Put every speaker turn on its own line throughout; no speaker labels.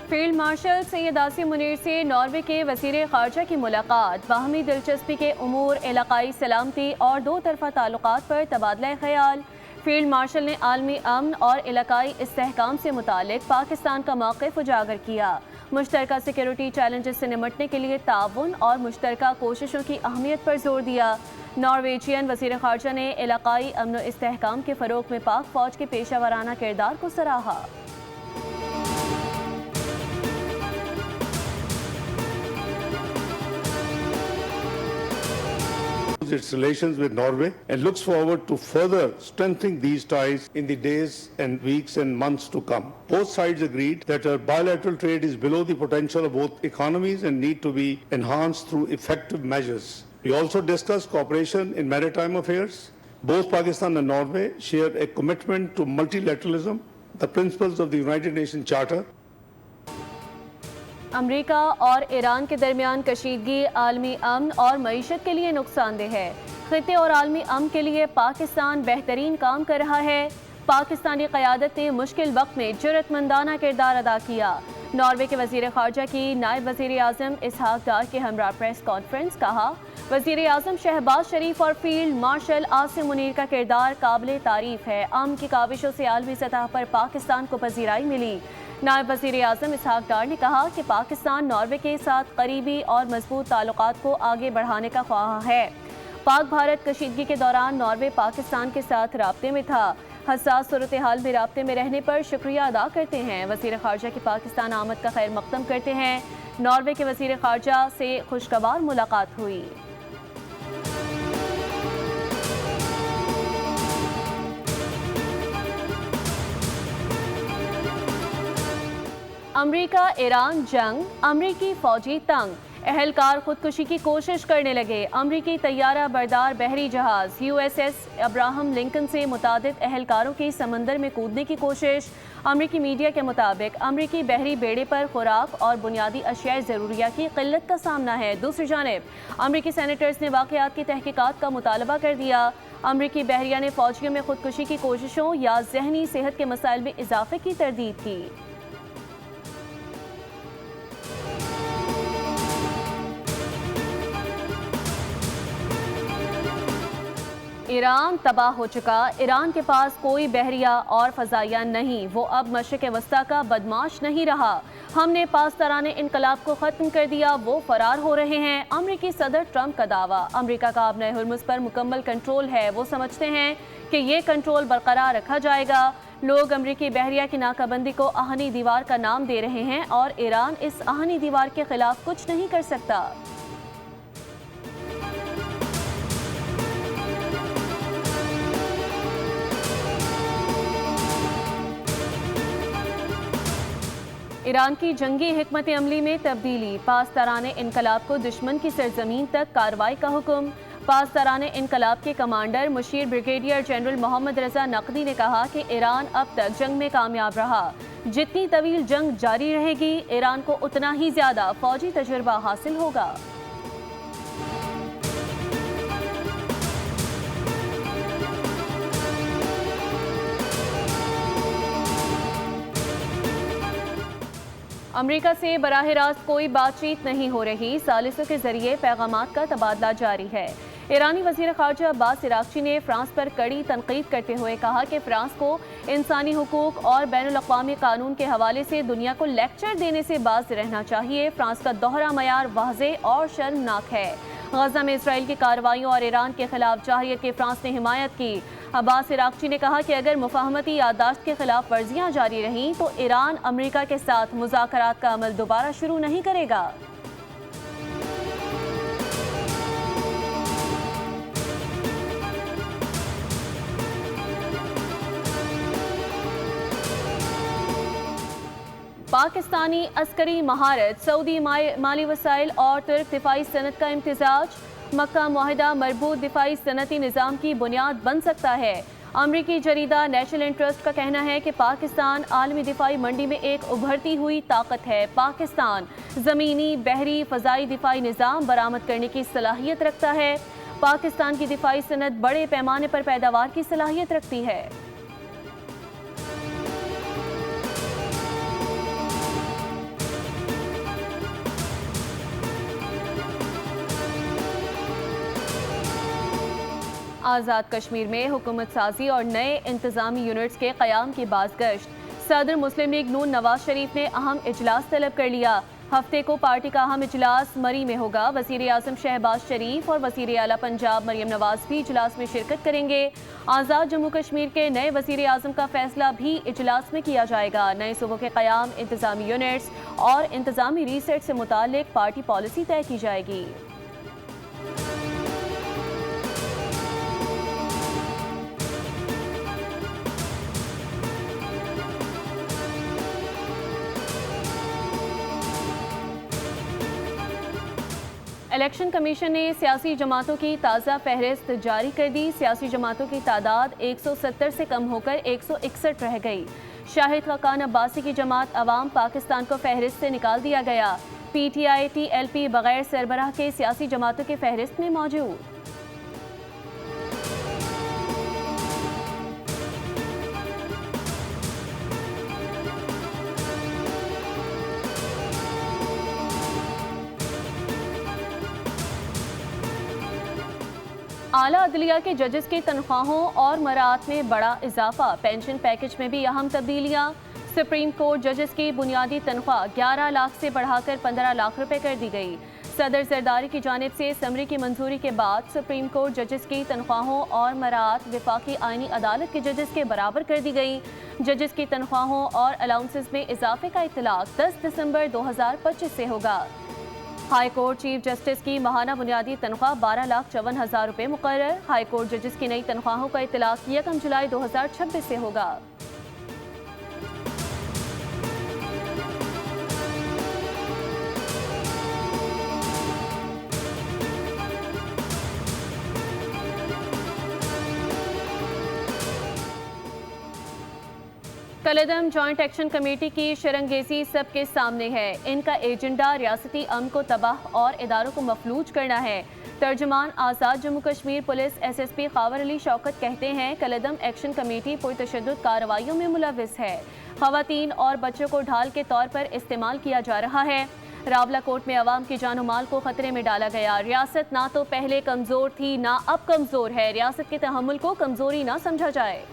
Field marshal Syed Asim Munir से Norway के वज़ीर ख़ारजा की मुलाकात, बाहमी दिलचस्पी के उमूर, इलाकाई सलामती और दो तरफ़ा ताल्लुकात पर तबादला ख्याल। फील्ड मार्शल ने आलमी अमन और इलाकाई इस्तेहकाम से मुतालिक पाकिस्तान का मौक़िफ़ उजागर किया। मुश्तरका सिक्योरिटी चैलेंजेस से निमटने के लिए ताउन और मुश्तरका कोशिशों की अहमियत पर जोर दिया। नॉर्वेजियन वज़ीर ख़ारजा ने इलाकाई अमन व इस्तेहकाम के फ़रोग़ में पाक फ़ौज के पेशा वराना किरदार को सराहा।
its relations with Norway and looks forward to further strengthening these ties in the days and weeks and months to come. Both sides agreed that our bilateral trade is below the potential of both economies and need to be enhanced through effective measures. We also discussed cooperation in maritime affairs. Both Pakistan and Norway share a commitment to multilateralism, the principles of the United Nations Charter.
अमरीका और Iran के दरमियान कशीदगी आलमी अमन और मईशत के लिए नुकसानदेह है। खित्ते और आलमी अमन के लिए पाकिस्तान बेहतरीन काम कर रहा है। पाकिस्तानी क़यादत ने मुश्किल वक्त में जुर्रतमंदाना किरदार अदा किया। नॉर्वे के वज़ीर ख़ारजा की नायब वज़ीर आज़म इसहाक डार के हमरा प्रेस कॉन्फ्रेंस। कहा, वज़ीर आज़म शहबाज शरीफ और फील्ड मार्शल आसिम मुनीर का किरदार काबिल तारीफ़ है। अमन की काविशों से आलमी सतह पर पाकिस्तान को पजीराई मिली। नायब वज़ीर आज़म इसहाक डार ने कहा कि पाकिस्तान नॉर्वे के साथ करीबी और मजबूत ताल्लुकात को आगे बढ़ाने का ख्वाह है। पाक भारत कशीदगी के दौरान नॉर्वे पाकिस्तान के साथ राब्ते में था। हसास सूरत हाल में राब्ते में रहने पर शुक्रिया अदा करते हैं। वज़ीर ख़ारजा की पाकिस्तान आमद का खैर मक़दम करते हैं। नॉर्वे के वज़ीर ख़ारजा से खुशगवार मुलाकात हुई। अमरीका ईरान जंग, अमरीकी फौजी तंग, अहलकार खुदकुशी की कोशिश करने लगे। अमरीकी तैयारा बरदार बहरी जहाज USS अब्राहम लिंकन से मुतादिद अहलकारों की समंदर में कूदने की कोशिश। अमरीकी मीडिया के मुताबिक अमरीकी बहरी बेड़े पर खुराक और बुनियादी अशियाए ज़रूरिया की किल्लत का सामना है। दूसरी जानिब अमरीकी सेनेटर्स ने वाक़यात की तहकीकात का मुतालबा कर दिया। अमरीकी बहरिया ने फ़ौजियों में खुदकुशी की कोशिशों या जहनी सेहत के मसाइल में इजाफे की तरदीद की। ईरान तबाह हो चुका। ईरान के पास कोई बहरिया और फ़ज़ाइया नहीं। वो अब मशरिक़ वस्ता का बदमाश नहीं रहा। हमने पासदाराने इनकलाब को ख़त्म कर दिया, वो फ़रार हो रहे हैं। अमरीकी सदर ट्रंप का दावा। अमरीका का अब हुर्मुज़ पर मुकम्मल कंट्रोल है। वो समझते हैं कि ये कंट्रोल बरकरार रखा जाएगा। लोग अमरीकी बहरिया की नाकाबंदी को आहनी दीवार का नाम दे रहे हैं और ईरान इस आहनी दीवार के खिलाफ कुछ नहीं कर सकता। ईरान की जंगी हिकमत अमली में तब्दीली। पासदाराने इनकलाब को दुश्मन की सरजमीन तक कार्रवाई का हुक्म। पासदाराने इनकलाब के कमांडर मुशीर brigadier general Mohammad Raza Naqvi ने कहा कि ईरान अब तक जंग में कामयाब रहा। जितनी तवील जंग जारी रहेगी, ईरान को उतना ही ज्यादा फौजी तजुर्बा हासिल होगा। अमरीका से बराह रास्त कोई बातचीत नहीं हो रही। सालिसों के जरिए पैगामात का तबादला जारी है। ईरानी वज़ीर ख़ारजा अब्बास इराक़ची ने फ्रांस पर कड़ी तनक़ीद करते हुए कहा कि फ्रांस को इंसानी हुकूक और बैनुल-अक़वामी कानून के हवाले से दुनिया को लेक्चर देने से बाज रहना चाहिए। फ्रांस का दोहरा मयार वाज़ेह और शर्मनाक है। गजा में इसराइल की कार्रवाइयों और ईरान के खिलाफ जाहिरियत की फ्रांस ने हिमायत की। अब्बास इराक़ची ने कहा कि अगर मुफ़ाहमती याददाश्त के खिलाफ वर्जियाँ जारी रहीं तो ईरान अमरीका के साथ मुज़ाकरात का अमल दोबारा शुरू नहीं करेगा। पाकिस्तानी अस्करी महारत, सऊदी माली वसाइल और तुर्क दिफाई सनत का इम्तिजाज। मक्का मुआहिदा मरबूत दिफाई सनती निज़ाम की बुनियाद बन सकता है। अमरीकी जरीदा नेशनल इंटरेस्ट का कहना है कि पाकिस्तान आलमी दिफाई मंडी में एक उभरती हुई ताकत है। पाकिस्तान ज़मीनी, बहरी, फ़ज़ाई दिफाई निज़ाम बरामद करने की सलाहियत रखता है। पाकिस्तान की दिफाई सनत बड़े पैमाने पर पैदावार की सलाहियत रखती है। आज़ाद कश्मीर में हुकूमत साजी और नए इंतजामी यूनिट्स के क़याम की बाज़गश्त। सदर मुस्लिम लीग नून नवाज शरीफ ने अहम इजलास तलब कर लिया। हफ्ते को पार्टी का अहम इजलास मरी में होगा। वज़ीर आज़म शहबाज शरीफ और वज़ीर आला पंजाब मरियम नवाज भी इजलास में शिरकत करेंगे। आज़ाद जम्मू कश्मीर के नए वज़ीर आज़म का फैसला भी इजलास में किया जाएगा। नए सूबों के क़याम, इंतजामी यूनिट्स और इंतजामी रीसेट से मुताल्लिक पार्टी पॉलिसी तय की जाएगी। इलेक्शन कमीशन ने सियासी जमातों की ताज़ा फहरिस्त जारी कर दी। सियासी जमातों की तादाद 170 से कम होकर 161 रह गई। शाहिद खाकान अब्बासी की जमात अवाम पाकिस्तान को फहरिस्त से निकाल दिया गया। PTI TLP बगैर सरबराह के सियासी जमातों की फहरिस्त में मौजूद। आला अदलिया के जजेस की तनख्वाहों और मरात में बड़ा इजाफा। पेंशन पैकेज में भी अहम तब्दीलियां। सुप्रीम कोर्ट जजेस की बुनियादी तनख्वाह 11 लाख से बढ़ाकर 15 लाख रुपए कर दी गई। सदर जरदारी की जानिब से समरी की मंजूरी के बाद सुप्रीम कोर्ट जजेस की तनख्वाहों और मरात वफाकी आईनी अदालत के जजेस के बराबर कर दी गई। जजेस की तनख्वाहों और अलाउंसेस में इजाफे का इतलाक 10 दिसंबर 2025 से होगा। हाई कोर्ट चीफ जस्टिस की माहाना बुनियादी तनख्वाह 12,54,000 रुपये मुकर्रर। हाई कोर्ट जजेस की नई तनख्वाहों का इतलाक 1 जुलाई 2026 से होगा। कलेदम जॉइंट एक्शन कमेटी की शरंगेजी सबके सामने है। इनका एजेंडा रियासती अमन को तबाह और इदारों को मफलूज करना है। तर्जुमान आज़ाद जम्मू कश्मीर पुलिस SSP खावर अली शौकत कहते हैं, कलेदम एक्शन कमेटी पुरतशद्दुद कार्रवाइयों में मुलविस है। खवातीन और बच्चों को ढाल के तौर पर इस्तेमाल किया जा रहा है। रावलाकोट में अवाम के जानो माल को खतरे में डाला गया। रियासत ना तो पहले कमज़ोर थी ना अब कमज़ोर है। रियासत के तहम्मुल को कमज़ोरी ना समझा जाए।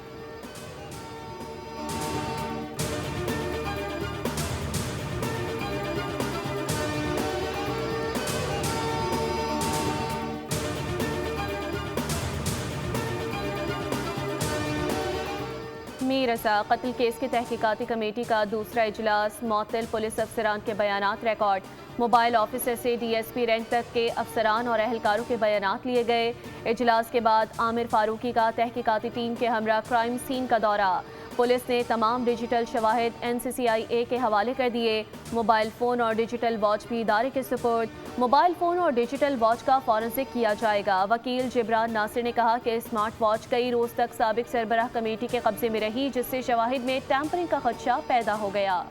मीर रज़ा कत्ल केस की तहकीकाती कमेटी का दूसरा इजलास। मुअत्तल पुलिस अफसरान के बयानात रिकॉर्ड। मोबाइल ऑफिसर से DSP रैंक तक के अफसरान और अहलकारों के बयानात लिए गए। इजलास के बाद आमिर फारूकी का तहकीकाती टीम के हमरा क्राइम सीन का दौरा। पुलिस ने तमाम डिजिटल शवाहिद NCCIA के हवाले कर दिए। मोबाइल फ़ोन और डिजिटल वॉच भी इदारे के सुपुर्द। मोबाइल फ़ोन और डिजिटल वॉच का फॉरेंसिक किया जाएगा। वकील जिब्रान नासिर ने कहा कि स्मार्ट वॉच कई रोज़ तक साबिक सरबराह कमेटी के कब्जे में रही, जिससे शवाहिद में टैंपरिंग का खदशा पैदा हो गया।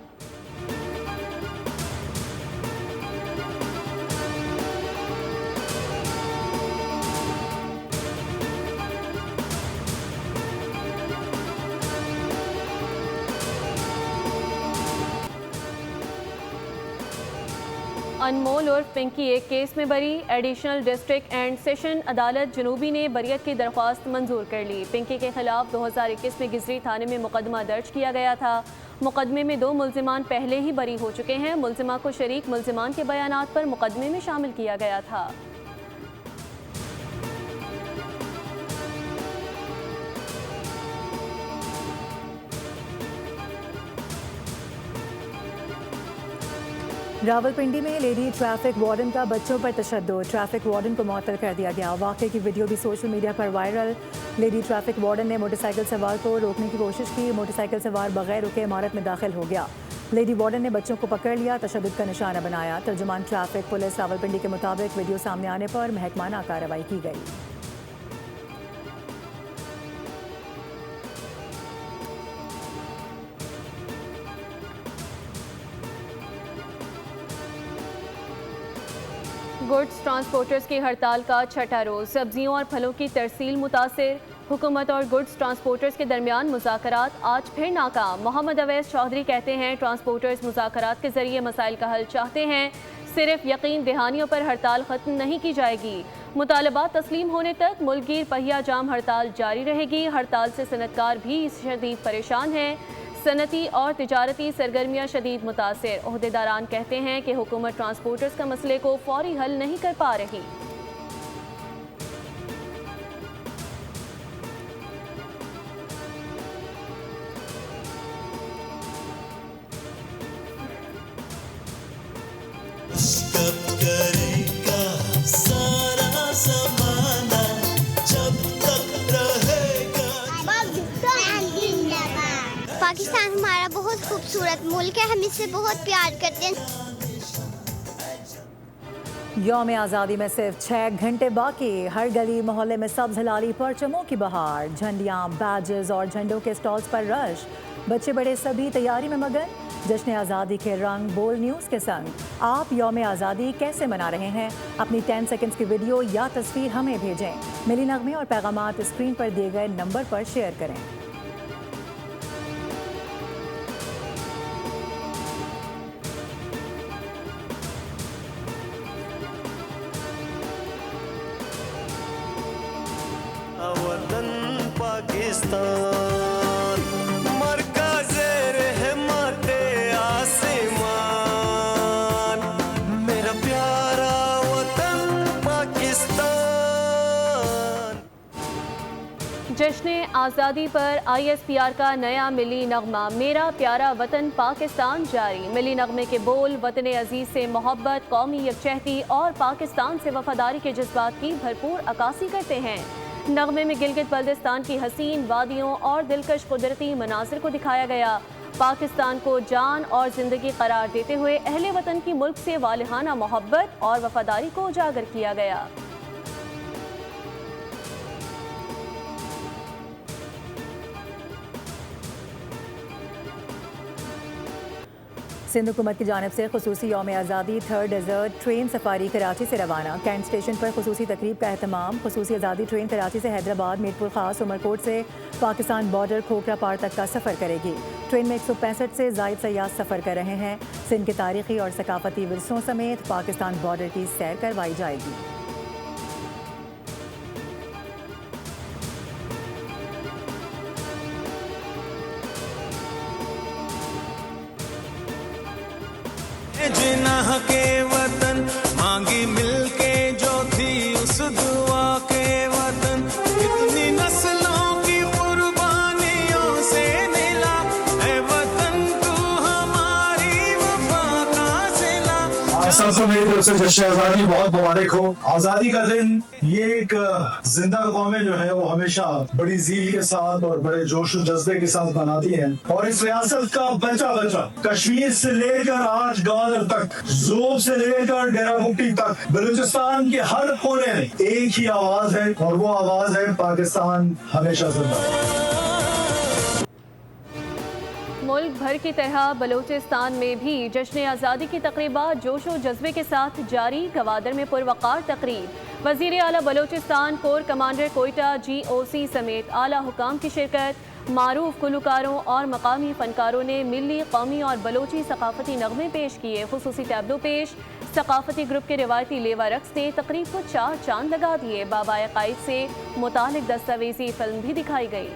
अनमोल और पिंकी एक केस में बरी। एडिशनल डिस्ट्रिक्ट एंड सेशन अदालत जनूबी ने बरियत की दरख्वास्त मंजूर कर ली। पिंकी के खिलाफ 2021 में गिजरी थाने में मुकदमा दर्ज किया गया था। मुकदमे में 2 मुल्जिमान पहले ही बरी हो चुके हैं। मुल्जिमा को शरीक मुल्जिमान के बयानात पर मुकदमे में शामिल किया गया था।
रावलपिंडी में लेडी ट्रैफिक वार्डन का बच्चों पर तशद्दुद। ट्रैफिक वार्डन को मुअत्तल कर दिया गया। वाक़े की वीडियो भी सोशल मीडिया पर वायरल। लेडी ट्रैफिक वार्डन ने मोटरसाइकिल सवार को रोकने की कोशिश की। मोटरसाइकिल सवार बगैर रुके इमारत में दाखिल हो गया। लेडी वार्डन ने बच्चों को पकड़ लिया, तशद्दुद का निशाना बनाया। तर्जुमान ट्रैफिक पुलिस रावलपिंडी के मुताबिक वीडियो सामने आने पर महकमाना कार्रवाई की गई।
गुड्स ट्रांसपोर्टर्स की हड़ताल का छठा रोज। सब्जियों और फलों की तरसील मुतासिर। हुकूमत और गुड्स ट्रांसपोर्टर्स के दरमियान मुज़ाकरात आज फिर नाकाम। मोहम्मद अवैस चौधरी कहते हैं, ट्रांसपोर्टर्स मुज़ाकरात के जरिए मसाइल का हल चाहते हैं, सिर्फ यकीन दहानियों पर हड़ताल खत्म नहीं की जाएगी। मुतालबात तस्लीम होने तक मुल्कगीर पहिया जाम हड़ताल जारी रहेगी। हड़ताल से सनतकार भी शदीद परेशान हैं। सनती और तिजारती सरगर्मियाँ शदीद मुतासिर। ओहदेदारान कहते हैं कि हुकूमत ट्रांसपोर्टर्स का मसले को फौरी हल नहीं कर पा रही।
पाकिस्तान हमारा बहुत खूबसूरत मुल्क है, हम इससे बहुत प्यार करते हैं।
यौम आज़ादी में सिर्फ 6 घंटे बाकी। हर गली मोहल्ले में सब्ज़ हलाली परचमों की बहार। झंडियाँ, बैजेस और झंडों के स्टॉल्स पर रश। बच्चे बड़े सभी तैयारी में मगन। जश्न आज़ादी के रंग बोल न्यूज़ के संग। आप यौम आज़ादी कैसे मना रहे हैं? अपनी 10 सेकंड्स की वीडियो या तस्वीर हमें भेजें। मिली नगमे और पैगामात स्क्रीन पर दिए गए नंबर पर शेयर करें।
वतन पाकिस्तान मरकज़े रहमते आसमान, मेरा प्यारा वतन पाकिस्तान।
जश्न आज़ादी पर ISPR का नया मिली नगमा मेरा प्यारा वतन पाकिस्तान जारी। मिली नगमे के बोल वतन अजीज से मोहब्बत, कौमी यकजहती और पाकिस्तान से वफादारी के जज्बात की भरपूर अक्कासी करते हैं। नगमे में गिलगित बल्तिस्तान की हसीन वादियों और दिलकश कुदरती मनाजिर को दिखाया गया। पाकिस्तान को जान और जिंदगी करार देते हुए अहले वतन की मुल्क से वालिहाना मोहब्बत और वफादारी को उजागर किया गया।
सिंध हुकूमत की जानिब से खुसूसी यौम आज़ादी 3rd desert train safari Karachi से रवाना। कैंट स्टेशन पर खुसूसी तकरीब का एहतमाम। खुसूसी आज़ादी ट्रेन कराची से हैदराबाद, मीरपुर खास, उमरकोट से पाकिस्तान बॉर्डर खोखरा पार तक का सफ़र करेगी। ट्रेन में 165 से ज़ायद सयाह सफ़र कर रहे हैं। सिंध के तारीखी और सकाफती विरसों समेत पाकिस्तान बॉर्डर की सैर करवाई जाएगी।
जिन्ह के वतन मांगी मिलके जो थी उस दुआ के वतन, कितनी नस्लों की कुर्बानियों से मिला है वतन, तू हमारी वफा का सिला।
सबको मेरी तरफ से जश्न आज़ादी बहुत मुबारक हो। आज़ादी का दिन ये एक जिंदा कौमें जो है वो हमेशा बड़ी ज़ील के साथ और बड़े जोश और जज्बे के साथ मनाती हैं। और इस रियासत का बच्चा बच्चा कश्मीर से लेकर आज ग्वादर तक, ज़ोब से लेकर डेरा मुक्ति तक, बलूचिस्तान के हर कोने में एक ही आवाज है और वो आवाज है पाकिस्तान हमेशा जिंदा।
मुल्क भर की तरह बलूचिस्तान में भी जश्न आज़ादी की तकरीबात जोश व जज्बे के साथ जारी। गवादर में पुरवकार तकरीब। वज़ीर आला Balochistan, core commander Quetta, GOC समेत आला हुकाम की शिरकत। मारूफ गुलकारों और मकामी फनकारों ने मिली, कौमी और बलोची सकाफती नगमे पेश किए। खुसूसी टैबलो पेश। सकाफती ग्रुप के रिवायती लेवा रक्स ने तकरीब को 4 चांद लगा दिए। बाबाए कायद से मुतालिक दस्तावेजी फिल्म भी दिखाई गई।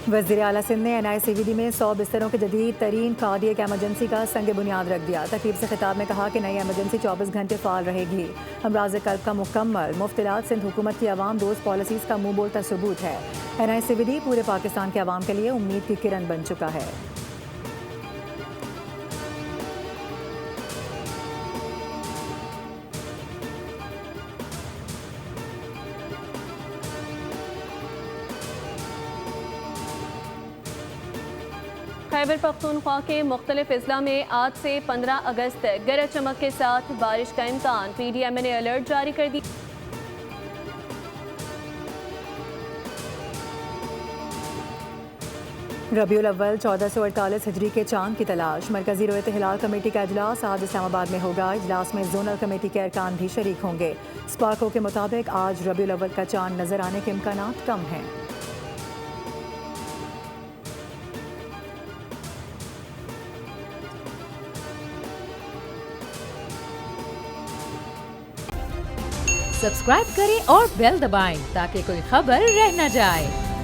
वज़ीर आला सिंध ने NICVD में 100 बिस्तरों के जदीद तरीन कार्डियक एमरजेंसी का संग बुनियाद रख दिया। तकरीब से खिताब में कहा कि नई एमरजेंसी 24 घंटे फ़ाल रहेगी। अमराज़ क़ल्ब का मुकम्मल मुफ्त इलाज सिंध हुकूमत की अवाम दोस्त पॉलिसीज़ का मुँह बोलता सबूत है। NICVD पूरे पाकिस्तान के अवाम के लिए उम्मीद की किरण बन चुका है।
खैबर पख्तूनख्वा के मुख्तलिफ अजला में आज से 15 अगस्त तक गरज चमक के साथ बारिश का इम्कान। PDMA ने अलर्ट जारी कर दी।
रबीउल अव्वल 1448 हिजरी के चांद की तलाश। मरकजी रोयत हिलाल कमेटी का इजलास आज इस्लामाबाद में होगा। इजलास में जोनल कमेटी के अरकान भी शरीक होंगे। स्पार्को के मुताबिक आज रबीउल अव्वल का चांद नजर आने के इम्कान कम हैं।
सब्सक्राइब करें और बेल दबाएं ताकि कोई खबर रह न जाए।